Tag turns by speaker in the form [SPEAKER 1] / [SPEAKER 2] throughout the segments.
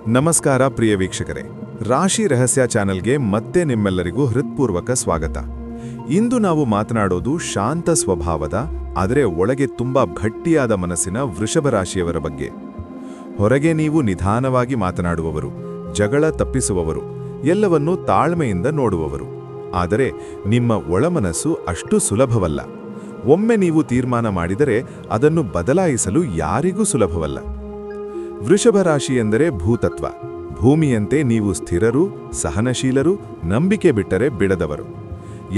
[SPEAKER 1] ನಮಸ್ಕಾರ ಪ್ರಿಯ ವೀಕ್ಷಕರೇ, ರಾಶಿ ರಹಸ್ಯ ಚಾನೆಲ್ಗೆ ಮತ್ತೆ ನಿಮ್ಮೆಲ್ಲರಿಗೂ ಹೃತ್ಪೂರ್ವಕ ಸ್ವಾಗತ. ಇಂದು ನಾವು ಮಾತನಾಡೋದು ಶಾಂತ ಸ್ವಭಾವದ ಆದರೆ ಒಳಗೆ ತುಂಬಾ ಗಟ್ಟಿಯಾದ ಮನಸ್ಸಿನ ವೃಷಭ ರಾಶಿಯವರ ಬಗ್ಗೆ. ಹೊರಗೆ ನೀವು ನಿಧಾನವಾಗಿ ಮಾತನಾಡುವವರು, ಜಗಳ ತಪ್ಪಿಸುವವರು, ಎಲ್ಲವನ್ನೂ ತಾಳ್ಮೆಯಿಂದ ನೋಡುವವರು. ಆದರೆ ನಿಮ್ಮ ಒಳಮನಸ್ಸು ಅಷ್ಟು ಸುಲಭವಲ್ಲ. ಒಮ್ಮೆ ನೀವು ತೀರ್ಮಾನ ಮಾಡಿದರೆ ಅದನ್ನು ಬದಲಾಯಿಸಲು ಯಾರಿಗೂ ಸುಲಭವಲ್ಲ. ವೃಷಭ ರಾಶಿ ಎಂದರೆ ಭೂತತ್ವ. ಭೂಮಿಯಂತೆ ನೀವು ಸ್ಥಿರರು, ಸಹನಶೀಲರು, ನಂಬಿಕೆ ಬಿಟ್ಟರೆ ಬಿಡದವರು.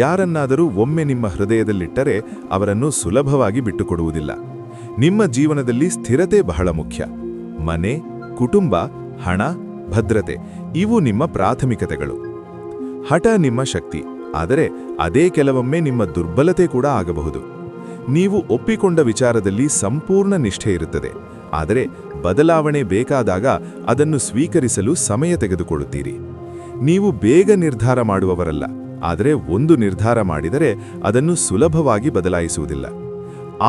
[SPEAKER 1] ಯಾರನ್ನಾದರೂ ಒಮ್ಮೆ ನಿಮ್ಮ ಹೃದಯದಲ್ಲಿಟ್ಟರೆ ಅವರನ್ನು ಸುಲಭವಾಗಿ ಬಿಟ್ಟುಕೊಡುವುದಿಲ್ಲ. ನಿಮ್ಮ ಜೀವನದಲ್ಲಿ ಸ್ಥಿರತೆ ಬಹಳ ಮುಖ್ಯ. ಮನೆ, ಕುಟುಂಬ, ಹಣ, ಭದ್ರತೆ ಇವು ನಿಮ್ಮ ಪ್ರಾಥಮಿಕತೆಗಳು. ಹಠ ನಿಮ್ಮ ಶಕ್ತಿ, ಆದರೆ ಅದೇ ಕೆಲವೊಮ್ಮೆ ನಿಮ್ಮ ದುರ್ಬಲತೆ ಕೂಡ ಆಗಬಹುದು. ನೀವು ಒಪ್ಪಿಕೊಂಡ ವಿಚಾರದಲ್ಲಿ ಸಂಪೂರ್ಣ ನಿಷ್ಠೆ ಇರುತ್ತದೆ, ಆದರೆ ಬದಲಾವಣೆ ಬೇಕಾದಾಗ ಅದನ್ನು ಸ್ವೀಕರಿಸಲು ಸಮಯ ತೆಗೆದುಕೊಳ್ಳುತ್ತೀರಿ. ನೀವು ಬೇಗ ನಿರ್ಧಾರ ಮಾಡುವವರಲ್ಲ, ಆದರೆ ಒಂದು ನಿರ್ಧಾರ ಮಾಡಿದರೆ ಅದನ್ನು ಸುಲಭವಾಗಿ ಬದಲಾಯಿಸುವುದಿಲ್ಲ.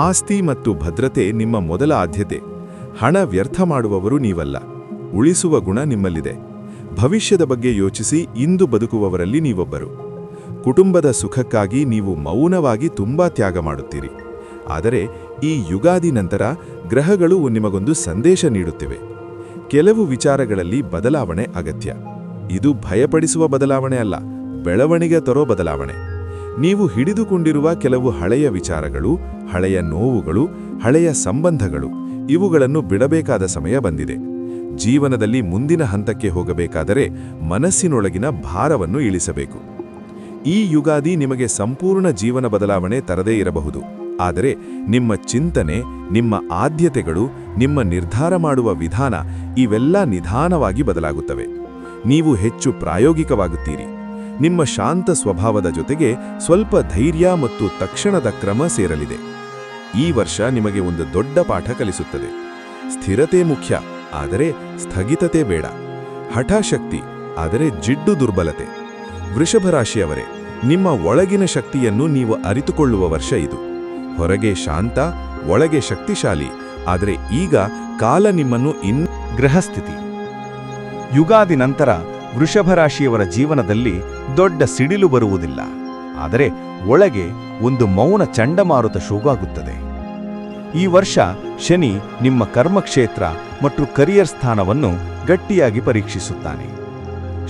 [SPEAKER 1] ಆಸ್ತಿ ಮತ್ತು ಭದ್ರತೆ ನಿಮ್ಮ ಮೊದಲ ಆದ್ಯತೆ. ಹಣ ವ್ಯರ್ಥ ಮಾಡುವವರು ನೀವಲ್ಲ, ಉಳಿಸುವ ಗುಣ ನಿಮ್ಮಲ್ಲಿದೆ. ಭವಿಷ್ಯದ ಬಗ್ಗೆ ಯೋಚಿಸಿ ಇಂದು ಬದುಕುವವರಲ್ಲಿ ನೀವೊಬ್ಬರು. ಕುಟುಂಬದ ಸುಖಕ್ಕಾಗಿ ನೀವು ಮೌನವಾಗಿ ತುಂಬಾ ತ್ಯಾಗ ಮಾಡುತ್ತೀರಿ. ಆದರೆ ಈ ಯುಗಾದಿ ನಂತರ ಗ್ರಹಗಳು ನಿಮಗೊಂದು ಸಂದೇಶ ನೀಡುತ್ತಿವೆ. ಕೆಲವು ವಿಚಾರಗಳಲ್ಲಿ ಬದಲಾವಣೆ ಅಗತ್ಯ. ಇದು ಭಯಪಡಿಸುವ ಬದಲಾವಣೆ ಅಲ್ಲ, ಬೆಳವಣಿಗೆ ತರೋ ಬದಲಾವಣೆ. ನೀವು ಹಿಡಿದುಕೊಂಡಿರುವ ಕೆಲವು ಹಳೆಯ ವಿಚಾರಗಳು, ಹಳೆಯ ನೋವುಗಳು, ಹಳೆಯ ಸಂಬಂಧಗಳು ಇವುಗಳನ್ನು ಬಿಡಬೇಕಾದ ಸಮಯ ಬಂದಿದೆ. ಜೀವನದಲ್ಲಿ ಮುಂದಿನ ಹಂತಕ್ಕೆ ಹೋಗಬೇಕಾದರೆ ಮನಸ್ಸಿನೊಳಗಿನ ಭಾರವನ್ನು ಇಳಿಸಬೇಕು. ಈ ಯುಗಾದಿ ನಿಮಗೆ ಸಂಪೂರ್ಣ ಜೀವನ ಬದಲಾವಣೆ ತರದೇ ಇರಬಹುದು, ಆದರೆ ನಿಮ್ಮ ಚಿಂತನೆ, ನಿಮ್ಮ ಆದ್ಯತೆಗಳು, ನಿಮ್ಮ ನಿರ್ಧಾರ ಮಾಡುವ ವಿಧಾನ ಇವೆಲ್ಲ ನಿಧಾನವಾಗಿ ಬದಲಾಗುತ್ತವೆ. ನೀವು ಹೆಚ್ಚು ಪ್ರಾಯೋಗಿಕವಾಗುತ್ತೀರಿ. ನಿಮ್ಮ ಶಾಂತ ಸ್ವಭಾವದ ಜೊತೆಗೆ ಸ್ವಲ್ಪ ಧೈರ್ಯ ಮತ್ತು ತಕ್ಷಣದ ಕ್ರಮ ಸೇರಲಿದೆ. ಈ ವರ್ಷ ನಿಮಗೆ ಒಂದು ದೊಡ್ಡ ಪಾಠ ಕಲಿಸುತ್ತದೆ. ಸ್ಥಿರತೆ ಮುಖ್ಯ, ಆದರೆ ಸ್ಥಗಿತತೆ ಬೇಡ. ಹಠಶಕ್ತಿ, ಆದರೆ ಜಿಡ್ಡು ದುರ್ಬಲತೆ. ವೃಷಭ ರಾಶಿಯವರೇ, ನಿಮ್ಮ ಒಳಗಿನ ಶಕ್ತಿಯನ್ನು ನೀವು ಅರಿತುಕೊಳ್ಳುವ ವರ್ಷ ಇದು. ಹೊರಗೆ ಶಾಂತ, ಒಳಗೆ ಶಕ್ತಿಶಾಲಿ. ಆದರೆ ಈಗ ಕಾಲ ನಿಮ್ಮನ್ನು
[SPEAKER 2] ಗ್ರಹಸ್ಥಿತಿ. ಯುಗಾದಿ ನಂತರ ವೃಷಭ ರಾಶಿಯವರ ಜೀವನದಲ್ಲಿ ದೊಡ್ಡ ಸಿಡಿಲು ಬರುವುದಿಲ್ಲ, ಆದರೆ ಒಳಗೆ ಒಂದು ಮೌನ ಚಂಡಮಾರುತ ಶುರುವಾಗುತ್ತದೆ. ಈ ವರ್ಷ ಶನಿ ನಿಮ್ಮ ಕರ್ಮಕ್ಷೇತ್ರ ಮತ್ತು ಕರಿಯರ್ ಸ್ಥಾನವನ್ನು ಗಟ್ಟಿಯಾಗಿ ಪರೀಕ್ಷಿಸುತ್ತಾನೆ.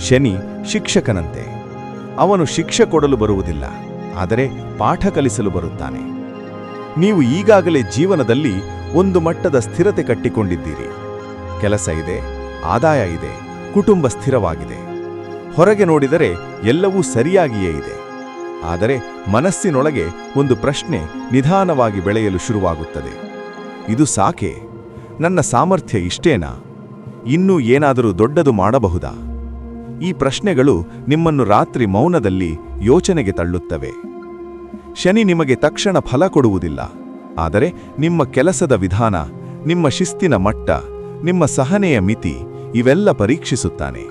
[SPEAKER 2] ಶನಿ ಶಿಕ್ಷಕನಂತೆ. ಅವನು ಶಿಕ್ಷೆ ಕೊಡಲು ಬರುವುದಿಲ್ಲ, ಆದರೆ ಪಾಠ ಕಲಿಸಲು ಬರುತ್ತಾನೆ. ನೀವು ಈಗಾಗಲೇ ಜೀವನದಲ್ಲಿ ಒಂದು ಮಟ್ಟದ ಸ್ಥಿರತೆ ಕಟ್ಟಿಕೊಂಡಿದ್ದೀರಿ. ಕೆಲಸ ಇದೆ, ಆದಾಯ ಇದೆ, ಕುಟುಂಬ ಸ್ಥಿರವಾಗಿದೆ. ಹೊರಗೆ ನೋಡಿದರೆ ಎಲ್ಲವೂ ಸರಿಯಾಗಿಯೇ ಇದೆ. ಆದರೆ ಮನಸ್ಸಿನೊಳಗೆ ಒಂದು ಪ್ರಶ್ನೆ ನಿಧಾನವಾಗಿ ಬೆಳೆಯಲು ಶುರುವಾಗುತ್ತದೆ. ಇದು ಸಾಕೆ? ನನ್ನ ಸಾಮರ್ಥ್ಯ ಇಷ್ಟೇನಾ? ಇನ್ನೂ ಏನಾದರೂ ದೊಡ್ಡದು ಮಾಡಬಹುದಾ? ಈ ಪ್ರಶ್ನೆಗಳು ನಿಮ್ಮನ್ನು ರಾತ್ರಿ ಮೌನದಲ್ಲಿ ಯೋಚನೆಗೆ ತಳ್ಳುತ್ತವೆ. ಶನಿ ನಿಮಗೆ ತಕ್ಷಣ ಫಲ ಕೊಡುವುದಿಲ್ಲ, ಆದರೆ ನಿಮ್ಮ ಕೆಲಸದ ವಿಧಾನ, ನಿಮ್ಮ ಶಿಸ್ತಿನ ಮಟ್ಟ, ನಿಮ್ಮ ಸಹನೆಯ ಮಿತಿ ಇವೆಲ್ಲ ಪರೀಕ್ಷಿಸುತ್ತಾನೆ.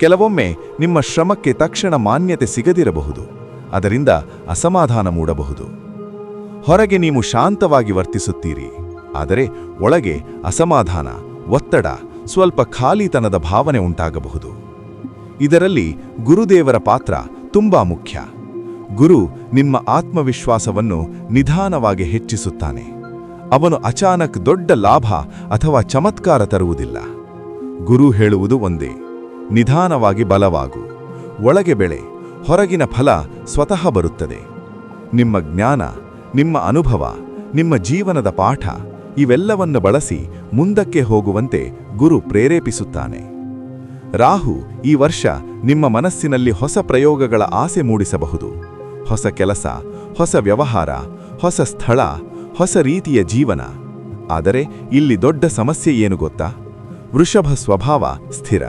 [SPEAKER 2] ಕೆಲವೊಮ್ಮೆ ನಿಮ್ಮ ಶ್ರಮಕ್ಕೆ ತಕ್ಷಣ ಮಾನ್ಯತೆ ಸಿಗದಿರಬಹುದು, ಅದರಿಂದ ಅಸಮಾಧಾನ ಮೂಡಬಹುದು. ಹೊರಗೆ ನೀವು ಶಾಂತವಾಗಿ ವರ್ತಿಸುತ್ತೀರಿ, ಆದರೆ ಒಳಗೆ ಅಸಮಾಧಾನ, ಒತ್ತಡ, ಸ್ವಲ್ಪ ಖಾಲಿತನದ ಭಾವನೆ ಉಂಟಾಗಬಹುದು. ಇದರಲ್ಲಿ ಗುರುದೇವರ ಪಾತ್ರ ತುಂಬಾ ಮುಖ್ಯ. ಗುರು ನಿಮ್ಮ ಆತ್ಮವಿಶ್ವಾಸವನ್ನು ನಿಧಾನವಾಗಿ ಹೆಚ್ಚಿಸುತ್ತಾನೆ. ಅವನು ಅಚಾನಕ್ ದೊಡ್ಡ ಲಾಭ ಅಥವಾ ಚಮತ್ಕಾರ ತರುವುದಿಲ್ಲ. ಗುರು ಹೇಳುವುದು ಒಂದೇ: ನಿಧಾನವಾಗಿ ಬಲವಾಗು, ಒಳಗೆ ಬೆಳೆ, ಹೊರಗಿನ ಫಲ ಸ್ವತಃ ಬರುತ್ತದೆ. ನಿಮ್ಮ ಜ್ಞಾನ, ನಿಮ್ಮ ಅನುಭವ, ನಿಮ್ಮ ಜೀವನದ ಪಾಠ ಇವೆಲ್ಲವನ್ನು ಬಳಸಿ ಮುಂದಕ್ಕೆ ಹೋಗುವಂತೆ ಗುರು ಪ್ರೇರೇಪಿಸುತ್ತಾನೆ. ರಾಹು ಈ ವರ್ಷ ನಿಮ್ಮ ಮನಸ್ಸಿನಲ್ಲಿ ಹೊಸ ಪ್ರಯೋಗಗಳ ಆಸೆ ಮೂಡಿಸಬಹುದು. ಹೊಸ ಕೆಲಸ, ಹೊಸ ವ್ಯವಹಾರ, ಹೊಸ ಸ್ಥಳ, ಹೊಸ ರೀತಿಯ ಜೀವನ. ಆದರೆ ಇಲ್ಲಿ ದೊಡ್ಡ ಸಮಸ್ಯೆ ಏನು ಗೊತ್ತಾ? ವೃಷಭ ಸ್ವಭಾವ ಸ್ಥಿರ.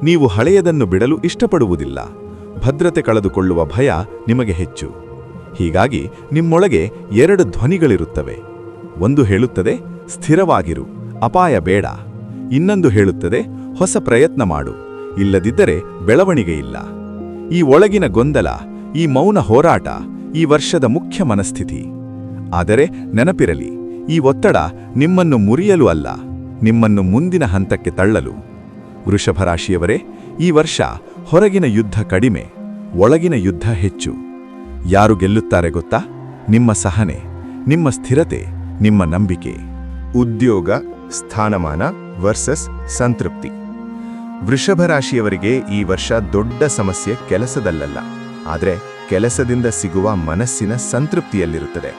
[SPEAKER 2] ನೀವು ಹಳೆಯದನ್ನು ಬಿಡಲು ಇಷ್ಟಪಡುವುದಿಲ್ಲ. ಭದ್ರತೆ ಕಳೆದುಕೊಳ್ಳುವ ಭಯ ನಿಮಗೆ ಹೆಚ್ಚು. ಹೀಗಾಗಿ ನಿಮ್ಮೊಳಗೆ ಎರಡು ಧ್ವನಿಗಳಿರುತ್ತವೆ. ಒಂದು ಹೇಳುತ್ತದೆ ಸ್ಥಿರವಾಗಿರು, ಅಪಾಯ ಬೇಡ. ಇನ್ನೊಂದು ಹೇಳುತ್ತದೆ ಹೊಸ ಪ್ರಯತ್ನ ಮಾಡು, ಇಲ್ಲದಿದ್ದರೆ ಬೆಳವಣಿಗೆಯಿಲ್ಲ. ಈ ಒಳಗಿನ ಗೊಂದಲ, ಈ ಮೌನ ಹೋರಾಟ ಈ ವರ್ಷದ ಮುಖ್ಯ ಮನಸ್ಥಿತಿ. ಆದರೆ ನೆನಪಿರಲಿ, ಈ ಒತ್ತಡ ನಿಮ್ಮನ್ನು ಮುರಿಯಲು ಅಲ್ಲ, ನಿಮ್ಮನ್ನು ಮುಂದಿನ ಹಂತಕ್ಕೆ ತಳ್ಳಲು.
[SPEAKER 1] ವೃಷಭ ರಾಶಿಯವರೇ, ಈ ವರ್ಷ ಹೊರಗಿನ ಯುದ್ಧ ಕಡಿಮೆ, ಒಳಗಿನ ಯುದ್ಧ ಹೆಚ್ಚು. ಯಾರು ಗೆಲ್ಲುತ್ತಾರೆ ಗೊತ್ತಾ? ನಿಮ್ಮ ಸಹನೆ, ನಿಮ್ಮ ಸ್ಥಿರತೆ, ನಿಮ್ಮ ನಂಬಿಕೆ. ಉದ್ಯೋಗ, ಸ್ಥಾನಮಾನ ವರ್ಸಸ್ ಸಂತೃಪ್ತಿ. ವೃಷಭ ರಾಶಿಯವರಿಗೆ ಈ ವರ್ಷ ದೊಡ್ಡ ಸಮಸ್ಯೆ ಕೆಲಸದಲ್ಲಲ್ಲ, ಆದರೆ ಕೆಲಸದಿಂದ ಸಿಗುವ ಮನಸ್ಸಿನ ಸಂತೃಪ್ತಿಯಲ್ಲಿರುತ್ತದೆ.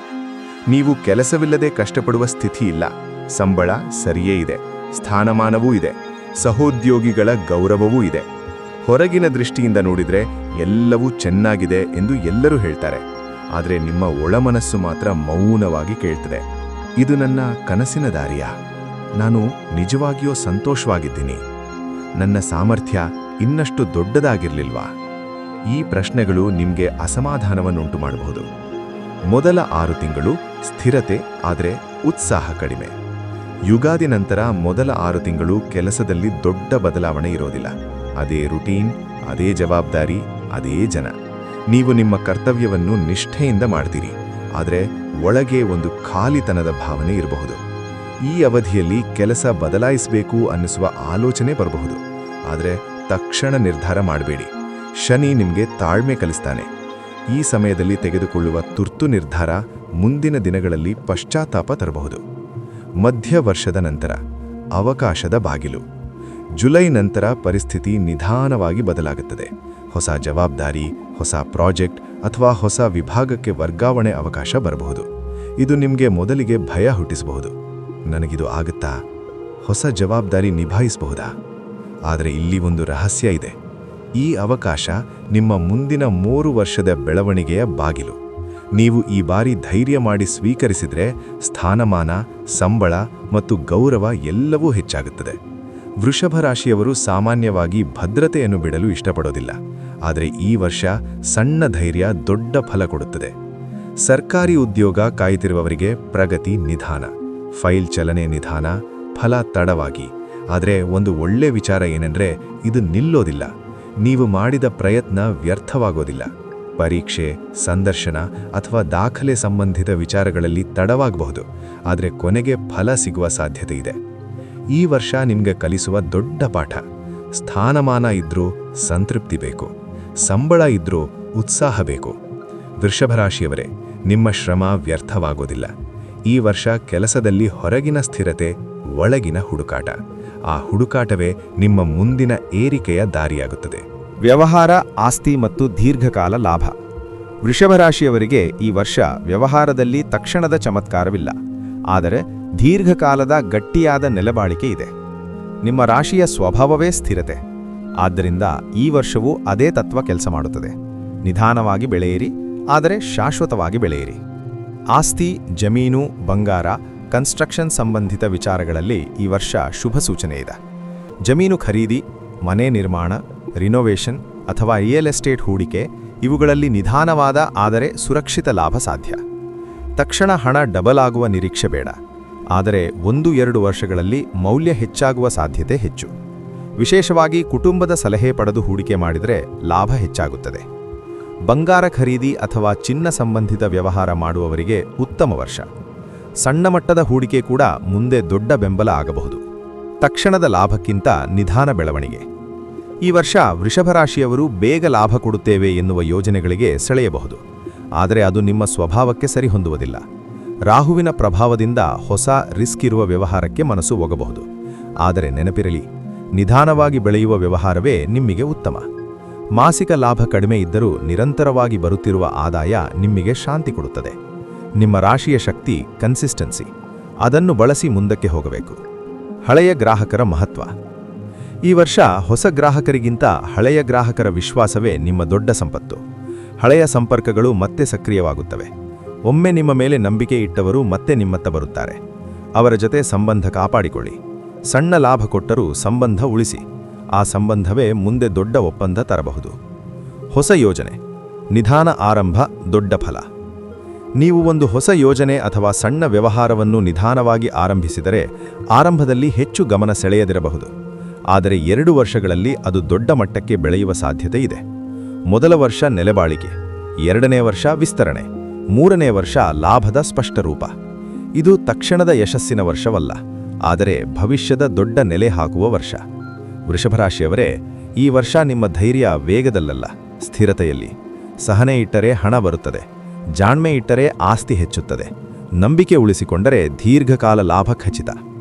[SPEAKER 1] ನೀವು ಕೆಲಸವಿಲ್ಲದೆ ಕಷ್ಟಪಡುವ ಸ್ಥಿತಿ ಇಲ್ಲ. ಸಂಬಳ ಸರಿಯೇ ಇದೆ, ಸ್ಥಾನಮಾನವೂ ಇದೆ, ಸಹೋದ್ಯೋಗಿಗಳ ಗೌರವವೂ ಇದೆ. ಹೊರಗಿನ ದೃಷ್ಟಿಯಿಂದ ನೋಡಿದ್ರೆ ಎಲ್ಲವೂ ಚೆನ್ನಾಗಿದೆ ಎಂದು ಎಲ್ಲರೂ ಹೇಳ್ತಾರೆ. ಆದರೆ ನಿಮ್ಮ ಒಳಮನಸ್ಸು ಮಾತ್ರ ಮೌನವಾಗಿ ಕೇಳ್ತದೆ. ಇದು ನನ್ನ ಕನಸಿನ ದಾರಿಯಾ? ನಾನು ನಿಜವಾಗಿಯೂ ಸಂತೋಷವಾಗಿದ್ದೀನಿ? ನನ್ನ ಸಾಮರ್ಥ್ಯ ಇನ್ನಷ್ಟು ದೊಡ್ಡದಾಗಿರ್ಲಿಲ್ವಾ? ಈ ಪ್ರಶ್ನೆಗಳು ನಿಮಗೆ ಅಸಮಾಧಾನವನ್ನುಂಟು ಮಾಡಬಹುದು. ಮೊದಲ 6 ತಿಂಗಳು ಸ್ಥಿರತೆ, ಆದರೆ ಉತ್ಸಾಹ ಕಡಿಮೆ. ಯುಗಾದಿ ನಂತರ ಮೊದಲ 6 ತಿಂಗಳು ಕೆಲಸದಲ್ಲಿ ದೊಡ್ಡ ಬದಲಾವಣೆ ಇರೋದಿಲ್ಲ. ಅದೇ ರುಟೀನ್, ಅದೇ ಜವಾಬ್ದಾರಿ, ಅದೇ ಜನ. ನೀವು ನಿಮ್ಮ ಕರ್ತವ್ಯವನ್ನು ನಿಷ್ಠೆಯಿಂದ ಮಾಡ್ತೀರಿ, ಆದರೆ ಒಳಗೆ ಒಂದು ಖಾಲಿತನದ ಭಾವನೆ ಇರಬಹುದು. ಈ ಅವಧಿಯಲ್ಲಿ ಕೆಲಸ ಬದಲಾಯಿಸಬೇಕು ಅನ್ನಿಸುವ ಆಲೋಚನೆ ಬರಬಹುದು, ಆದರೆ ತಕ್ಷಣ ನಿರ್ಧಾರ ಮಾಡಬೇಡಿ. ಶನಿ ನಿಮಗೆ ತಾಳ್ಮೆ ಕಲಿಸ್ತಾನೆ. ಈ ಸಮಯದಲ್ಲಿ ತೆಗೆದುಕೊಳ್ಳುವ ತುರ್ತು ನಿರ್ಧಾರ ಮುಂದಿನ ದಿನಗಳಲ್ಲಿ ಪಶ್ಚಾತ್ತಾಪ ತರಬಹುದು. ಮಧ್ಯ ವರ್ಷದ ನಂತರ ಅವಕಾಶದ ಬಾಗಿಲು. ಜುಲೈ ನಂತರ ಪರಿಸ್ಥಿತಿ ನಿಧಾನವಾಗಿ ಬದಲಾಗುತ್ತದೆ. ಹೊಸ ಜವಾಬ್ದಾರಿ, ಹೊಸ ಪ್ರಾಜೆಕ್ಟ್ ಅಥವಾ ಹೊಸ ವಿಭಾಗಕ್ಕೆ ವರ್ಗಾವಣೆ ಅವಕಾಶ ಬರಬಹುದು. ಇದು ನಿಮಗೆ ಮೊದಲಿಗೆ ಭಯ ಹುಟ್ಟಿಸಬಹುದು. ನನಗಿದು ಆಗುತ್ತಾ? ಹೊಸ ಜವಾಬ್ದಾರಿ ನಿಭಾಯಿಸಬಹುದಾ? ಆದರೆ ಇಲ್ಲಿ ಒಂದು ರಹಸ್ಯ ಇದೆ. ಈ ಅವಕಾಶ ನಿಮ್ಮ ಮುಂದಿನ 3 ವರ್ಷದ ಬೆಳವಣಿಗೆಯ ಬಾಗಿಲು. ನೀವು ಈ ಬಾರಿ ಧೈರ್ಯ ಮಾಡಿ ಸ್ವೀಕರಿಸಿದರೆ ಸ್ಥಾನಮಾನ, ಸಂಬಳ ಮತ್ತು ಗೌರವ ಎಲ್ಲವೂ ಹೆಚ್ಚಾಗುತ್ತದೆ. ವೃಷಭ ರಾಶಿಯವರು ಸಾಮಾನ್ಯವಾಗಿ ಭದ್ರತೆಯನ್ನು ಬಿಡಲು ಇಷ್ಟಪಡೋದಿಲ್ಲ, ಆದರೆ ಈ ವರ್ಷ ಸಣ್ಣ ಧೈರ್ಯ ದೊಡ್ಡ ಫಲ ಕೊಡುತ್ತದೆ. ಸರ್ಕಾರಿ ಉದ್ಯೋಗ ಕಾಯುತ್ತಿರುವವರಿಗೆ ಪ್ರಗತಿ ನಿಧಾನ, ಫೈಲ್ ಚಲನೆ ನಿಧಾನ, ಫಲ ತಡವಾಗಿ. ಆದರೆ ಒಂದು ಒಳ್ಳೆ ವಿಚಾರ ಏನೆಂದರೆ, ಇದು ನಿಲ್ಲೋದಿಲ್ಲ. ನೀವು ಮಾಡಿದ ಪ್ರಯತ್ನ ವ್ಯರ್ಥವಾಗೋದಿಲ್ಲ. ಪರೀಕ್ಷೆ, ಸಂದರ್ಶನ ಅಥವಾ ದಾಖಲೆ ಸಂಬಂಧಿತ ವಿಚಾರಗಳಲ್ಲಿ ತಡವಾಗಬಹುದು, ಆದರೆ ಕೊನೆಗೆ ಫಲ ಸಿಗುವ ಸಾಧ್ಯತೆ ಇದೆ. ಈ ವರ್ಷ ನಿಮಗೆ ಕಲಿಸುವ ದೊಡ್ಡ ಪಾಠ: ಸ್ಥಾನಮಾನ ಇದ್ರೂ ಸಂತೃಪ್ತಿ ಬೇಕು, ಸಂಬಳ ಇದ್ರೂ ಉತ್ಸಾಹ ಬೇಕು. ವೃಷಭರಾಶಿಯವರೇ, ನಿಮ್ಮ ಶ್ರಮ ವ್ಯರ್ಥವಾಗೋದಿಲ್ಲ. ಈ ವರ್ಷ ಕೆಲಸದಲ್ಲಿ ಹೊರಗಿನ ಸ್ಥಿರತೆ, ಒಳಗಿನ ಹುಡುಕಾಟ. ಆ ಹುಡುಕಾಟವೇ ನಿಮ್ಮ ಮುಂದಿನ ಏರಿಕೆಯ ದಾರಿಯಾಗುತ್ತದೆ.
[SPEAKER 2] ವ್ಯವಹಾರ, ಆಸ್ತಿ ಮತ್ತು ದೀರ್ಘಕಾಲ ಲಾಭ. ವೃಷಭರಾಶಿಯವರಿಗೆ ಈ ವರ್ಷ ವ್ಯವಹಾರದಲ್ಲಿ ತಕ್ಷಣದ ಚಮತ್ಕಾರವಿಲ್ಲ, ಆದರೆ ದೀರ್ಘಕಾಲದ ಗಟ್ಟಿಯಾದ ನೆಲೆಬಾಳಿಕೆ ಇದೆ. ನಿಮ್ಮ ರಾಶಿಯ ಸ್ವಭಾವವೇ ಸ್ಥಿರತೆ. ಆದ್ದರಿಂದ ಈ ವರ್ಷವೂ ಅದೇ ತತ್ವ ಕೆಲಸ ಮಾಡುತ್ತದೆ. ನಿಧಾನವಾಗಿ ಬೆಳೆಯಿರಿ, ಆದರೆ ಶಾಶ್ವತವಾಗಿ ಬೆಳೆಯಿರಿ. ಆಸ್ತಿ, ಜಮೀನು, ಬಂಗಾರ, ಕನ್ಸ್ಟ್ರಕ್ಷನ್ ಸಂಬಂಧಿತ ವಿಚಾರಗಳಲ್ಲಿ ಈ ವರ್ಷ ಶುಭ ಸೂಚನೆ ಇದೆ. ಜಮೀನು ಖರೀದಿ, ಮನೆ ನಿರ್ಮಾಣ, ರಿನೋವೇಷನ್ ಅಥವಾ ರಿಯಲ್ ಎಸ್ಟೇಟ್ ಹೂಡಿಕೆ ಇವುಗಳಲ್ಲಿ ನಿಧಾನವಾದ ಆದರೆ ಸುರಕ್ಷಿತ ಲಾಭ ಸಾಧ್ಯ. ತಕ್ಷಣ ಹಣ ಡಬಲ್ ಆಗುವ ನಿರೀಕ್ಷೆ ಬೇಡ, ಆದರೆ 1-2 ವರ್ಷಗಳಲ್ಲಿ ಮೌಲ್ಯ ಹೆಚ್ಚಾಗುವ ಸಾಧ್ಯತೆ ಹೆಚ್ಚು. ವಿಶೇಷವಾಗಿ ಕುಟುಂಬದ ಸಲಹೆ ಪಡೆದು ಹೂಡಿಕೆ ಮಾಡಿದರೆ ಲಾಭ ಹೆಚ್ಚಾಗುತ್ತದೆ. ಬಂಗಾರ ಖರೀದಿ ಅಥವಾ ಚಿನ್ನ ಸಂಬಂಧಿತ ವ್ಯವಹಾರ ಮಾಡುವವರಿಗೆ ಉತ್ತಮ ವರ್ಷ. ಸಣ್ಣ ಮಟ್ಟದ ಹೂಡಿಕೆ ಕೂಡ ಮುಂದೆ ದೊಡ್ಡ ಬೆಂಬಲ ಆಗಬಹುದು. ತಕ್ಷಣದ ಲಾಭಕ್ಕಿಂತ ನಿಧಾನ ಬೆಳವಣಿಗೆ. ಈ ವರ್ಷ ವೃಷಭರಾಶಿಯವರು ಬೇಗ ಲಾಭ ಕೊಡುತ್ತೇವೆ ಎನ್ನುವ ಯೋಜನೆಗಳಿಗೆ ಸೆಳೆಯಬಹುದು, ಆದರೆ ಅದು ನಿಮ್ಮ ಸ್ವಭಾವಕ್ಕೆ ಸರಿಹೊಂದುವುದಿಲ್ಲ. ರಾಹುವಿನ ಪ್ರಭಾವದಿಂದ ಹೊಸ ರಿಸ್ಕ್ ಇರುವ ವ್ಯವಹಾರಕ್ಕೆ ಮನಸ್ಸು ಹೋಗಬಹುದು, ಆದರೆ ನೆನಪಿರಲಿ, ನಿಧಾನವಾಗಿ ಬೆಳೆಯುವ ವ್ಯವಹಾರವೇ ನಿಮಗೆ ಉತ್ತಮ. ಮಾಸಿಕ ಲಾಭ ಕಡಿಮೆ ಇದ್ದರೂ ನಿರಂತರವಾಗಿ ಬರುತ್ತಿರುವ ಆದಾಯ ನಿಮಗೆ ಶಾಂತಿ ಕೊಡುತ್ತದೆ. ನಿಮ್ಮ ರಾಶಿಯ ಶಕ್ತಿ ಕನ್ಸಿಸ್ಟೆನ್ಸಿ. ಅದನ್ನು ಬಳಸಿ ಮುಂದಕ್ಕೆ ಹೋಗಬೇಕು. ಹಳೆಯ ಗ್ರಾಹಕರ ಮಹತ್ವ. ಈ ವರ್ಷ ಹೊಸ ಗ್ರಾಹಕರಿಗಿಂತ ಹಳೆಯ ಗ್ರಾಹಕರ ವಿಶ್ವಾಸವೇ ನಿಮ್ಮ ದೊಡ್ಡ ಸಂಪತ್ತು. ಹಳೆಯ ಸಂಪರ್ಕಗಳು ಮತ್ತೆ ಸಕ್ರಿಯವಾಗುತ್ತವೆ. ಒಮ್ಮೆ ನಿಮ್ಮ ಮೇಲೆ ನಂಬಿಕೆ ಇಟ್ಟವರು ಮತ್ತೆ ನಿಮ್ಮತ್ತ ಬರುತ್ತಾರೆ. ಅವರ ಜೊತೆ ಸಂಬಂಧ ಕಾಪಾಡಿಕೊಳ್ಳಿ. ಸಣ್ಣ ಲಾಭ ಕೊಟ್ಟರೂ ಸಂಬಂಧ ಉಳಿಸಿ. ಆ ಸಂಬಂಧವೇ ಮುಂದೆ ದೊಡ್ಡ ಒಪ್ಪಂದ ತರಬಹುದು. ಹೊಸ ಯೋಜನೆ, ನಿಧಾನ ಆರಂಭ, ದೊಡ್ಡ ಫಲ. ನೀವು ಒಂದು ಹೊಸ ಯೋಜನೆ ಅಥವಾ ಸಣ್ಣ ವ್ಯವಹಾರವನ್ನು ನಿಧಾನವಾಗಿ ಆರಂಭಿಸಿದರೆ ಆರಂಭದಲ್ಲಿ ಹೆಚ್ಚು ಗಮನ ಸೆಳೆಯದಿರಬಹುದು, ಆದರೆ 2 ವರ್ಷಗಳಲ್ಲಿ ಅದು ದೊಡ್ಡ ಮಟ್ಟಕ್ಕೆ ಬೆಳೆಯುವ ಸಾಧ್ಯತೆ ಇದೆ. ಮೊದಲ ವರ್ಷ ನೆಲೆಬಾಳಿಕೆ, 2ನೇ ವರ್ಷ ವಿಸ್ತರಣೆ, 3ನೇ ವರ್ಷ ಲಾಭದ ಸ್ಪಷ್ಟ ರೂಪ. ಇದು ತಕ್ಷಣದ ಯಶಸ್ಸಿನ ವರ್ಷವಲ್ಲ, ಆದರೆ ಭವಿಷ್ಯದ ದೊಡ್ಡ ನೆಲೆ ಹಾಕುವ ವರ್ಷ. ವೃಷಭರಾಶಿಯವರೇ, ಈ ವರ್ಷ ನಿಮ್ಮ ಧೈರ್ಯ ವೇಗದಲ್ಲಲ್ಲ, ಸ್ಥಿರತೆಯಲ್ಲಿ. ಸಹನೆ ಇಟ್ಟರೆ ಹಣ ಬರುತ್ತದೆ, ಜಾಣ್ಮೆ ಇಟ್ಟರೆ ಆಸ್ತಿ ಹೆಚ್ಚುತ್ತದೆ, ನಂಬಿಕೆ ಉಳಿಸಿಕೊಂಡರೆ ದೀರ್ಘಕಾಲ ಲಾಭ ಖಚಿತ.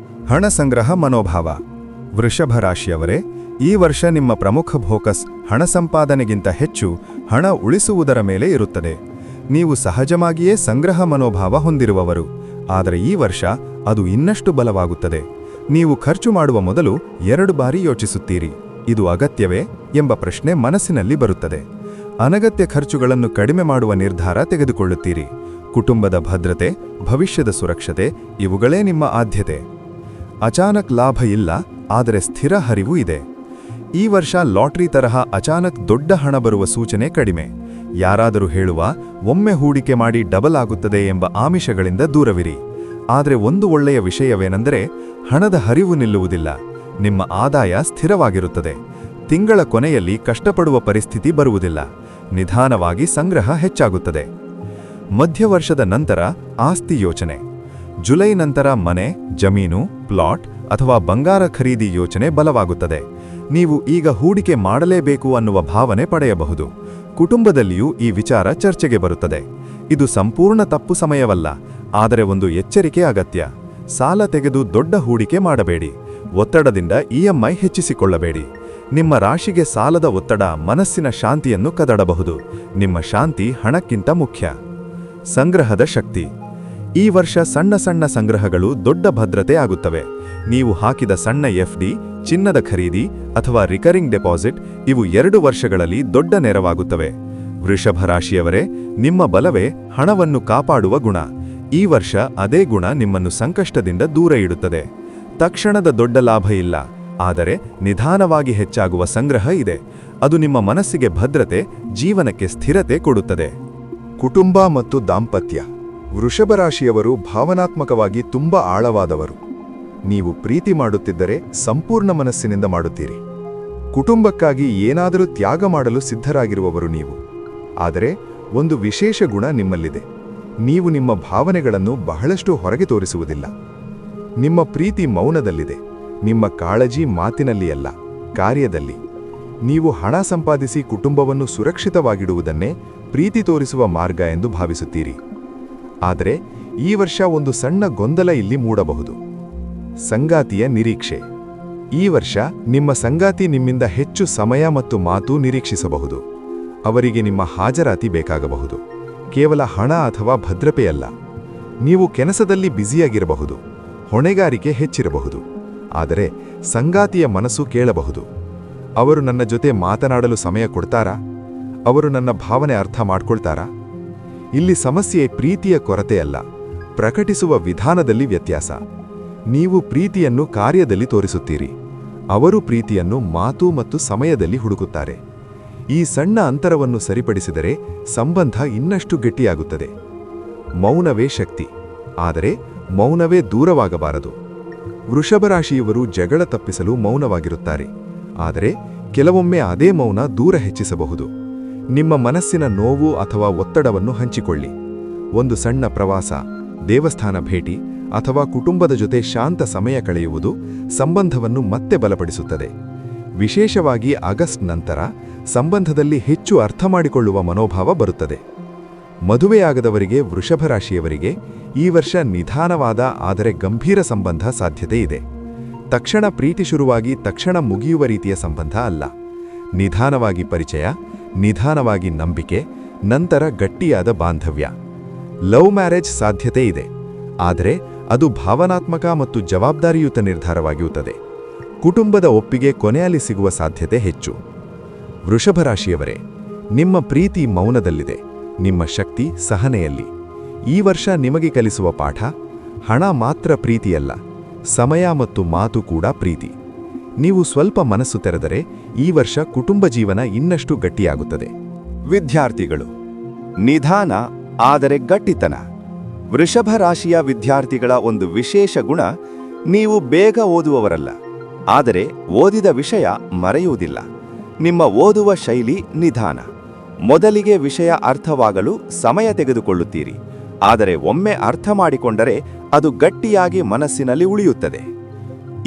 [SPEAKER 1] ಹಣ ಸಂಗ್ರಹ ಮನೋಭಾವ. ವೃಷಭ ರಾಶಿಯವರೇ, ಈ ವರ್ಷ ನಿಮ್ಮ ಪ್ರಮುಖ ಫೋಕಸ್ ಹಣ ಸಂಪಾದನೆಗಿಂತ ಹೆಚ್ಚು ಹಣ ಉಳಿಸುವುದರ ಮೇಲೆ ಇರುತ್ತದೆ. ನೀವು ಸಹಜವಾಗಿಯೇ ಸಂಗ್ರಹ ಮನೋಭಾವ ಹೊಂದಿರುವವರು, ಆದರೆ ಈ ವರ್ಷ ಅದು ಇನ್ನಷ್ಟು ಬಲವಾಗುತ್ತದೆ. ನೀವು ಖರ್ಚು ಮಾಡುವ ಮೊದಲು 2 ಬಾರಿ ಯೋಚಿಸುತ್ತೀರಿ, ಇದು ಅಗತ್ಯವೇ ಎಂಬ ಪ್ರಶ್ನೆ ಮನಸ್ಸಿನಲ್ಲಿ ಬರುತ್ತದೆ. ಅನಗತ್ಯ ಖರ್ಚುಗಳನ್ನು ಕಡಿಮೆ ಮಾಡುವ ನಿರ್ಧಾರ ತೆಗೆದುಕೊಳ್ಳುತ್ತೀರಿ. ಕುಟುಂಬದ ಭದ್ರತೆ, ಭವಿಷ್ಯದ ಸುರಕ್ಷತೆ ಇವುಗಳೇ ನಿಮ್ಮ ಆದ್ಯತೆ. ಅಚಾನಕ್ ಲಾಭ ಇಲ್ಲ, ಆದರೆ ಸ್ಥಿರ ಹರಿವು ಇದೆ. ಈ ವರ್ಷ ಲಾಟರಿ ತರಹ ಅಚಾನಕ್ ದೊಡ್ಡ ಹಣ ಬರುವ ಸೂಚನೆ ಕಡಿಮೆ. ಯಾರಾದರೂ ಹೇಳುವ ಒಮ್ಮೆ ಹೂಡಿಕೆ ಮಾಡಿ ಡಬಲ್ ಆಗುತ್ತದೆ ಎಂಬ ಆಮಿಷಗಳಿಂದ ದೂರವಿರಿ. ಆದರೆ ಒಂದು ಒಳ್ಳೆಯ ವಿಷಯವೇನೆಂದರೆ ಹಣದ ಹರಿವು ನಿಲ್ಲುವುದಿಲ್ಲ, ನಿಮ್ಮ ಆದಾಯ ಸ್ಥಿರವಾಗಿರುತ್ತದೆ. ತಿಂಗಳ ಕೊನೆಯಲ್ಲಿ ಕಷ್ಟಪಡುವ ಪರಿಸ್ಥಿತಿ ಬರುವುದಿಲ್ಲ, ನಿಧಾನವಾಗಿ ಸಂಗ್ರಹ ಹೆಚ್ಚಾಗುತ್ತದೆ. ಮಧ್ಯವರ್ಷದ ನಂತರ ಆಸ್ತಿ ಯೋಚನೆ. ಜುಲೈ ನಂತರ ಮನೆ, ಜಮೀನು, ಪ್ಲಾಟ್ ಅಥವಾ ಬಂಗಾರ ಖರೀದಿ ಯೋಚನೆ ಬಲವಾಗುತ್ತದೆ. ನೀವು ಈಗ ಹೂಡಿಕೆ ಮಾಡಲೇಬೇಕು ಅನ್ನುವ ಭಾವನೆ ಪಡೆಯಬಹುದು. ಕುಟುಂಬದಲ್ಲಿಯೂ ಈ ವಿಚಾರ ಚರ್ಚೆಗೆ ಬರುತ್ತದೆ. ಇದು ಸಂಪೂರ್ಣ ತಪ್ಪು ಸಮಯವಲ್ಲ, ಆದರೆ ಒಂದು ಎಚ್ಚರಿಕೆ ಅಗತ್ಯ. ಸಾಲ ತೆಗೆದು ದೊಡ್ಡ ಹೂಡಿಕೆ ಮಾಡಬೇಡಿ. ಒತ್ತಡದಿಂದ ಇಎಂಐ ಹೆಚ್ಚಿಸಿಕೊಳ್ಳಬೇಡಿ. ನಿಮ್ಮ ರಾಶಿಗೆ ಸಾಲದ ಒತ್ತಡ ಮನಸ್ಸಿನ ಶಾಂತಿಯನ್ನು ಕದಡಬಹುದು. ನಿಮ್ಮ ಶಾಂತಿ ಹಣಕ್ಕಿಂತ ಮುಖ್ಯ. ಸಂಗ್ರಹದ ಶಕ್ತಿ. ಈ ವರ್ಷ ಸಣ್ಣ ಸಣ್ಣ ಸಂಗ್ರಹಗಳು ದೊಡ್ಡ ಭದ್ರತೆ ಆಗುತ್ತವೆ. ನೀವು ಹಾಕಿದ ಸಣ್ಣ ಎಫ್ಡಿ, ಚಿನ್ನದ ಖರೀದಿ ಅಥವಾ ರಿಕರಿಂಗ್ ಡೆಪಾಸಿಟ್ ಇವು 2 ವರ್ಷಗಳಲ್ಲಿ ದೊಡ್ಡ ನೆರವಾಗುತ್ತವೆ. ವೃಷಭ ರಾಶಿಯವರೇ, ನಿಮ್ಮ ಬಲವೇ ಹಣವನ್ನು ಕಾಪಾಡುವ ಗುಣ. ಈ ವರ್ಷ ಅದೇ ಗುಣ ನಿಮ್ಮನ್ನು ಸಂಕಷ್ಟದಿಂದ ದೂರ ಇಡುತ್ತದೆ. ತಕ್ಷಣದ ದೊಡ್ಡ ಲಾಭ ಇಲ್ಲ, ಆದರೆ ನಿಧಾನವಾಗಿ ಹೆಚ್ಚಾಗುವ ಸಂಗ್ರಹ ಇದೆ. ಅದು ನಿಮ್ಮ ಮನಸ್ಸಿಗೆ ಭದ್ರತೆ, ಜೀವನಕ್ಕೆ ಸ್ಥಿರತೆ ಕೊಡುತ್ತದೆ. ಕುಟುಂಬ ಮತ್ತು ದಾಂಪತ್ಯ. ವೃಷಭ ರಾಶಿಯವರು ಭಾವನಾತ್ಮಕವಾಗಿ ತುಂಬಾ ಆಳವಾದವರು. ನೀವು ಪ್ರೀತಿ ಮಾಡುತ್ತಿದ್ದರೆ ಸಂಪೂರ್ಣ ಮನಸ್ಸಿನಿಂದ ಮಾಡುತ್ತೀರಿ. ಕುಟುಂಬಕ್ಕಾಗಿ ಏನಾದರೂ ತ್ಯಾಗ ಮಾಡಲು ಸಿದ್ಧರಾಗಿರುವವರು ನೀವು. ಆದರೆ ಒಂದು ವಿಶೇಷ ಗುಣ ನಿಮ್ಮಲ್ಲಿದೆ, ನೀವು ನಿಮ್ಮ ಭಾವನೆಗಳನ್ನು ಬಹಳಷ್ಟು ಹೊರಗೆ ತೋರಿಸುವುದಿಲ್ಲ. ನಿಮ್ಮ ಪ್ರೀತಿ ಮೌನದಲ್ಲಿದೆ, ನಿಮ್ಮ ಕಾಳಜಿ ಮಾತಿನಲ್ಲಿ ಅಲ್ಲ, ಕಾರ್ಯದಲ್ಲಿ. ನೀವು ಹಣ ಸಂಪಾದಿಸಿ ಕುಟುಂಬವನ್ನು ಸುರಕ್ಷಿತವಾಗಿಡುವುದನ್ನೇ ಪ್ರೀತಿ ತೋರಿಸುವ ಮಾರ್ಗ ಎಂದು ಭಾವಿಸುತ್ತೀರಿ. ಆದರೆ ಈ ವರ್ಷ ಒಂದು ಸಣ್ಣ ಗೊಂದಲ ಇಲ್ಲಿ ಮೂಡಬಹುದು. ಸಂಗಾತಿಯ ನಿರೀಕ್ಷೆ. ಈ ವರ್ಷ ನಿಮ್ಮ ಸಂಗಾತಿ ನಿಮ್ಮಿಂದ ಹೆಚ್ಚು ಸಮಯ ಮತ್ತು ಮಾತು ನಿರೀಕ್ಷಿಸಬಹುದು. ಅವರಿಗೆ ನಿಮ್ಮ ಹಾಜರಾತಿ ಬೇಕಾಗಬಹುದು, ಕೇವಲ ಹಣ ಅಥವಾ ಭದ್ರತೆಯಲ್ಲ. ನೀವು ಕೆಲಸದಲ್ಲಿ ಬ್ಯುಸಿಯಾಗಿರಬಹುದು, ಹೊಣೆಗಾರಿಕೆ ಹೆಚ್ಚಿರಬಹುದು. ಆದರೆ ಸಂಗಾತಿಯ ಮನಸ್ಸು ಕೇಳಬಹುದು, ಅವರು ನನ್ನ ಜೊತೆ ಮಾತನಾಡಲು ಸಮಯ ಕೊಡ್ತಾರಾ? ಅವರು ನನ್ನ ಭಾವನೆ ಅರ್ಥ ಮಾಡ್ಕೊಳ್ತಾರಾ? ಇಲ್ಲಿ ಸಮಸ್ಯೆ ಪ್ರೀತಿಯ ಕೊರತೆಯಲ್ಲ, ಪ್ರಕಟಿಸುವ ವಿಧಾನದಲ್ಲಿ ವ್ಯತ್ಯಾಸ. ನೀವು ಪ್ರೀತಿಯನ್ನು ಕಾರ್ಯದಲ್ಲಿ ತೋರಿಸುತ್ತೀರಿ, ಅವರು ಪ್ರೀತಿಯನ್ನು ಮಾತು ಮತ್ತು ಸಮಯದಲ್ಲಿ ಹುಡುಕುತ್ತಾರೆ. ಈ ಸಣ್ಣ ಅಂತರವನ್ನು ಸರಿಪಡಿಸಿದರೆ ಸಂಬಂಧ ಇನ್ನಷ್ಟು ಗಟ್ಟಿಯಾಗುತ್ತದೆ. ಮೌನವೇ ಶಕ್ತಿ, ಆದರೆ ಮೌನವೇ ದೂರವಾಗಬಾರದು. ವೃಷಭರಾಶಿಯವರು ಜಗಳ ತಪ್ಪಿಸಲು ಮೌನವಾಗಿರುತ್ತಾರೆ, ಆದರೆ ಕೆಲವೊಮ್ಮೆ ಅದೇ ಮೌನ ದೂರ ಹೆಚ್ಚಿಸಬಹುದು. ನಿಮ್ಮ ಮನಸ್ಸಿನ ನೋವು ಅಥವಾ ಒತ್ತಡವನ್ನು ಹಂಚಿಕೊಳ್ಳಿ. ಒಂದು ಸಣ್ಣ ಪ್ರವಾಸ, ದೇವಸ್ಥಾನ ಭೇಟಿ ಅಥವಾ ಕುಟುಂಬದ ಜೊತೆ ಶಾಂತ ಸಮಯ ಕಳೆಯುವುದು ಸಂಬಂಧವನ್ನು ಮತ್ತೆ ಬಲಪಡಿಸುತ್ತದೆ. ವಿಶೇಷವಾಗಿ ಆಗಸ್ಟ್ ನಂತರ ಸಂಬಂಧದಲ್ಲಿ ಹೆಚ್ಚು ಅರ್ಥ ಮಾಡಿಕೊಳ್ಳುವ ಮನೋಭಾವ ಬರುತ್ತದೆ. ಮದುವೆಯಾಗದವರಿಗೆ, ವೃಷಭ ರಾಶಿಯವರಿಗೆ ಈ ವರ್ಷ ನಿಧಾನವಾದ ಆದರೆ ಗಂಭೀರ ಸಂಬಂಧ ಸಾಧ್ಯತೆ ಇದೆ. ತಕ್ಷಣ ಪ್ರೀತಿ ಶುರುವಾಗಿ ತಕ್ಷಣ ಮುಗಿಯುವ ರೀತಿಯ ಸಂಬಂಧ ಅಲ್ಲ. ನಿಧಾನವಾಗಿ ಪರಿಚಯ, ನಿಧಾನವಾಗಿ ನಂಬಿಕೆ, ನಂತರ ಗಟ್ಟಿಯಾದ ಬಾಂಧವ್ಯ. ಲವ್ ಮ್ಯಾರೇಜ್ ಸಾಧ್ಯತೆ ಇದೆ, ಆದರೆ ಅದು ಭಾವನಾತ್ಮಕ ಮತ್ತು ಜವಾಬ್ದಾರಿಯುತ ನಿರ್ಧಾರವಾಗಿರುತ್ತದೆ. ಕುಟುಂಬದ ಒಪ್ಪಿಗೆ ಕೊನೆಯಲ್ಲಿ ಸಿಗುವ ಸಾಧ್ಯತೆ ಹೆಚ್ಚು. ವೃಷಭ ರಾಶಿಯವರೇ, ನಿಮ್ಮ ಪ್ರೀತಿ ಮೌನದಲ್ಲಿದೆ, ನಿಮ್ಮ ಶಕ್ತಿ ಸಹನೆಯಲ್ಲಿ. ಈ ವರ್ಷ ನಿಮಗೆ ಕಲಿಸುವ ಪಾಠ, ಹಣ ಮಾತ್ರ ಪ್ರೀತಿಯಲ್ಲ, ಸಮಯ ಮತ್ತು ಮಾತು ಕೂಡ ಪ್ರೀತಿ. ನೀವು ಸ್ವಲ್ಪ ಮನಸ್ಸು ತೆರೆದರೆ ಈ ವರ್ಷ ಕುಟುಂಬ ಜೀವನ ಇನ್ನಷ್ಟು ಗಟ್ಟಿಯಾಗುತ್ತದೆ.
[SPEAKER 2] ವಿದ್ಯಾರ್ಥಿಗಳು. ನಿಧಾನ ಆದರೆ ಗಟ್ಟಿತನ. ವೃಷಭ ರಾಶಿಯ ವಿದ್ಯಾರ್ಥಿಗಳ ಒಂದು ವಿಶೇಷ ಗುಣ, ನೀವು ಬೇಗ ಓದುವವರಲ್ಲ, ಆದರೆ ಓದಿದ ವಿಷಯ ಮರೆಯುವುದಿಲ್ಲ. ನಿಮ್ಮ ಓದುವ ಶೈಲಿ ನಿಧಾನ. ಮೊದಲಿಗೆ ವಿಷಯ ಅರ್ಥವಾಗಲು ಸಮಯ ತೆಗೆದುಕೊಳ್ಳುತ್ತೀರಿ, ಆದರೆ ಒಮ್ಮೆ ಅರ್ಥ ಮಾಡಿಕೊಂಡರೆ ಅದು ಗಟ್ಟಿಯಾಗಿ ಮನಸ್ಸಿನಲ್ಲಿ ಉಳಿಯುತ್ತದೆ.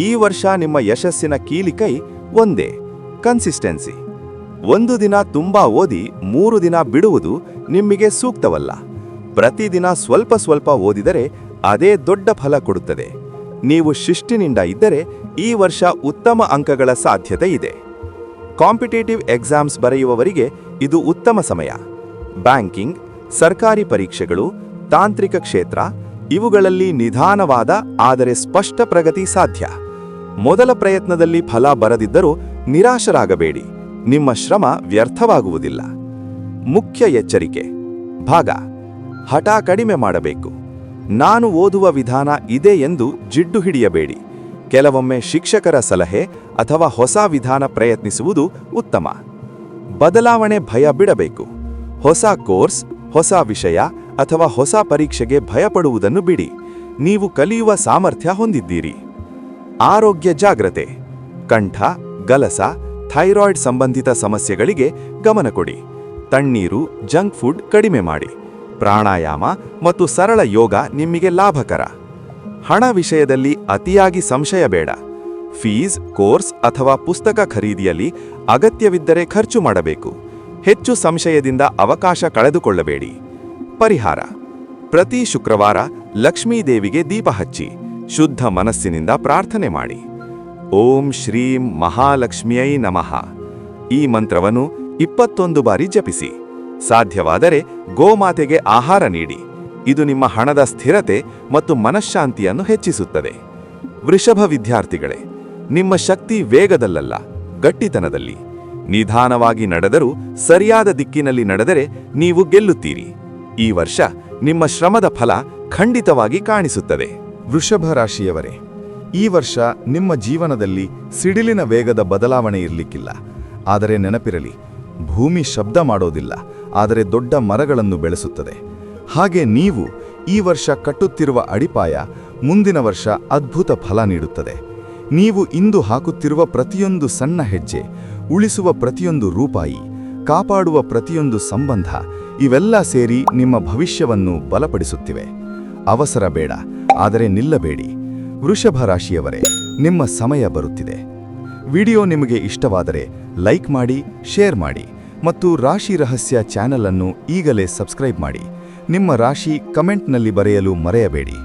[SPEAKER 2] ಈ ವರ್ಷ ನಿಮ್ಮ ಯಶಸ್ಸಿನ ಕೀಲಿಕೈ
[SPEAKER 3] ಒಂದೇ ಕನ್ಸಿಸ್ಟೆನ್ಸಿ. ಒಂದು ದಿನ ತುಂಬಾ ಓದಿ 3 ದಿನ ಬಿಡುವುದು ನಿಮಗೆ ಸೂಕ್ತವಲ್ಲ. ಪ್ರತಿದಿನ ಸ್ವಲ್ಪ ಸ್ವಲ್ಪ ಓದಿದರೆ ಅದೇ ದೊಡ್ಡ ಫಲ ಕೊಡುತ್ತದೆ. ನೀವು ಶಿಸ್ತಿನಿಂದ ಇದ್ದರೆ ಈ ವರ್ಷ ಉತ್ತಮ ಅಂಕಗಳ ಸಾಧ್ಯತೆ ಇದೆ. ಕಾಂಪಿಟೇಟಿವ್ ಎಕ್ಸಾಮ್ಸ್ ಬರೆಯುವವರಿಗೆ ಇದು ಉತ್ತಮ ಸಮಯ. ಬ್ಯಾಂಕಿಂಗ್, ಸರ್ಕಾರಿ ಪರೀಕ್ಷೆಗಳು, ತಾಂತ್ರಿಕ ಕ್ಷೇತ್ರ ಇವುಗಳಲ್ಲಿ ನಿಧಾನವಾದ ಆದರೆ ಸ್ಪಷ್ಟ ಪ್ರಗತಿ ಸಾಧ್ಯ. ಮೊದಲ ಪ್ರಯತ್ನದಲ್ಲಿ ಫಲ ಬರದಿದ್ದರೂ ನಿರಾಶರಾಗಬೇಡಿ. ನಿಮ್ಮ ಶ್ರಮ ವ್ಯರ್ಥವಾಗುವುದಿಲ್ಲ. ಮುಖ್ಯ ಎಚ್ಚರಿಕೆ ಭಾಗ: ಹಠ ಕಡಿಮೆ ಮಾಡಬೇಕು. ನಾನು ಓದುವ ವಿಧಾನ ಇದೆ ಎಂದು ಜಿಡ್ಡು ಹಿಡಿಯಬೇಡಿ. ಕೆಲವೊಮ್ಮೆ ಶಿಕ್ಷಕರ ಸಲಹೆ ಅಥವಾ ಹೊಸ ವಿಧಾನ ಪ್ರಯತ್ನಿಸುವುದು ಉತ್ತಮ. ಬದಲಾವಣೆ ಭಯ ಬಿಡಬೇಕು. ಹೊಸ ಕೋರ್ಸ್, ಹೊಸ ವಿಷಯ ಅಥವಾ ಹೊಸ ಪರೀಕ್ಷೆಗೆ ಭಯಪಡುವುದನ್ನು ಬಿಡಿ. ನೀವು ಕಲಿಯುವ ಸಾಮರ್ಥ್ಯ ಹೊಂದಿದ್ದೀರಿ. ಆರೋಗ್ಯ ಜಾಗ್ರತೆ: ಕಂಠ, ಗಲಸ, ಥೈರಾಯ್ಡ್ ಸಂಬಂಧಿತ ಸಮಸ್ಯೆಗಳಿಗೆ ಗಮನ ಕೊಡಿ. ತಣ್ಣೀರು, ಜಂಕ್ ಫುಡ್ ಕಡಿಮೆ ಮಾಡಿ. ಪ್ರಾಣಾಯಾಮ ಮತ್ತು ಸರಳ ಯೋಗ ನಿಮಗೆ ಲಾಭಕರ. ಹಣ ವಿಷಯದಲ್ಲಿ ಅತಿಯಾಗಿ ಸಂಶಯ ಬೇಡ. ಫೀಸ್, ಕೋರ್ಸ್ ಅಥವಾ ಪುಸ್ತಕ ಖರೀದಿಯಲ್ಲಿ ಅಗತ್ಯವಿದ್ದರೆ ಖರ್ಚು ಮಾಡಬೇಕು. ಹೆಚ್ಚು ಸಂಶಯದಿಂದ ಅವಕಾಶ ಕಳೆದುಕೊಳ್ಳಬೇಡಿ. ಪರಿಹಾರ: ಪ್ರತಿ ಶುಕ್ರವಾರ ಲಕ್ಷ್ಮೀದೇವಿಗೆ ದೀಪ ಹಚ್ಚಿ ಶುದ್ಧ ಮನಸ್ಸಿನಿಂದ ಪ್ರಾರ್ಥನೆ ಮಾಡಿ. ಓಂ ಶ್ರೀಂ ಮಹಾಲಕ್ಷ್ಮಿಯೈ ನಮಃ ಈ ಮಂತ್ರವನ್ನು 21 ಬಾರಿ ಜಪಿಸಿ. ಸಾಧ್ಯವಾದರೆ ಗೋಮಾತೆಗೆ ಆಹಾರ ನೀಡಿ. ಇದು ನಿಮ್ಮ ಹಣದ ಸ್ಥಿರತೆ ಮತ್ತು ಮನಃಶಾಂತಿಯನ್ನು ಹೆಚ್ಚಿಸುತ್ತದೆ. ವೃಷಭ ವಿದ್ಯಾರ್ಥಿಗಳೇ, ನಿಮ್ಮ ಶಕ್ತಿ ವೇಗದಲ್ಲಲ್ಲ, ಗಟ್ಟಿತನದಲ್ಲಿ. ನಿಧಾನವಾಗಿ ನಡೆದರೂ ಸರಿಯಾದ ದಿಕ್ಕಿನಲ್ಲಿ ನಡೆದರೆ ನೀವು ಗೆಲ್ಲುತ್ತೀರಿ. ಈ ವರ್ಷ ನಿಮ್ಮ ಶ್ರಮದ ಫಲ ಖಂಡಿತವಾಗಿ ಕಾಣಿಸುತ್ತದೆ.
[SPEAKER 1] ವೃಷಭ ರಾಶಿಯವರೇ, ಈ ವರ್ಷ ನಿಮ್ಮ ಜೀವನದಲ್ಲಿ ಸಿಡಿಲಿನ ವೇಗದ ಬದಲಾವಣೆ ಇರಲಿಕ್ಕಿಲ್ಲ. ಆದರೆ ನೆನಪಿರಲಿ, ಭೂಮಿ ಶಬ್ದ ಮಾಡೋದಿಲ್ಲ, ಆದರೆ ದೊಡ್ಡ ಮರಗಳನ್ನು ಬೆಳೆಸುತ್ತದೆ. ಹಾಗೆ ನೀವು ಈ ವರ್ಷ ಕಟ್ಟುತ್ತಿರುವ ಅಡಿಪಾಯ ಮುಂದಿನ ವರ್ಷ ಅದ್ಭುತ ಫಲ ನೀಡುತ್ತದೆ. ನೀವು ಇಂದು ಹಾಕುತ್ತಿರುವ ಪ್ರತಿಯೊಂದು ಸಣ್ಣ ಹೆಜ್ಜೆ, ಉಳಿಸುವ ಪ್ರತಿಯೊಂದು ರೂಪಾಯಿ, ಕಾಪಾಡುವ ಪ್ರತಿಯೊಂದು ಸಂಬಂಧ ಇವೆಲ್ಲ ಸೇರಿ ನಿಮ್ಮ ಭವಿಷ್ಯವನ್ನು ಬಲಪಡಿಸುತ್ತಿವೆ. ಅವಸರ ಬೇಡ, ಆದರೆ ನಿಲ್ಲಬೇಡಿ. ವೃಷಭ ರಾಶಿಯವರೇ, ನಿಮ್ಮ ಸಮಯ ಬರುತ್ತಿದೆ. ವಿಡಿಯೋ ನಿಮಗೆ ಇಷ್ಟವಾದರೆ ಲೈಕ್ ಮಾಡಿ, ಶೇರ್ ಮಾಡಿ ಮತ್ತು ರಾಶಿ ರಹಸ್ಯ ಚಾನೆಲ್ ಅನ್ನು ಈಗಲೇ ಸಬ್ಸ್ಕ್ರೈಬ್ ಮಾಡಿ. ನಿಮ್ಮ ರಾಶಿ ಕಮೆಂಟ್ನಲ್ಲಿ ಬರೆಯಲು ಮರೆಯಬೇಡಿ.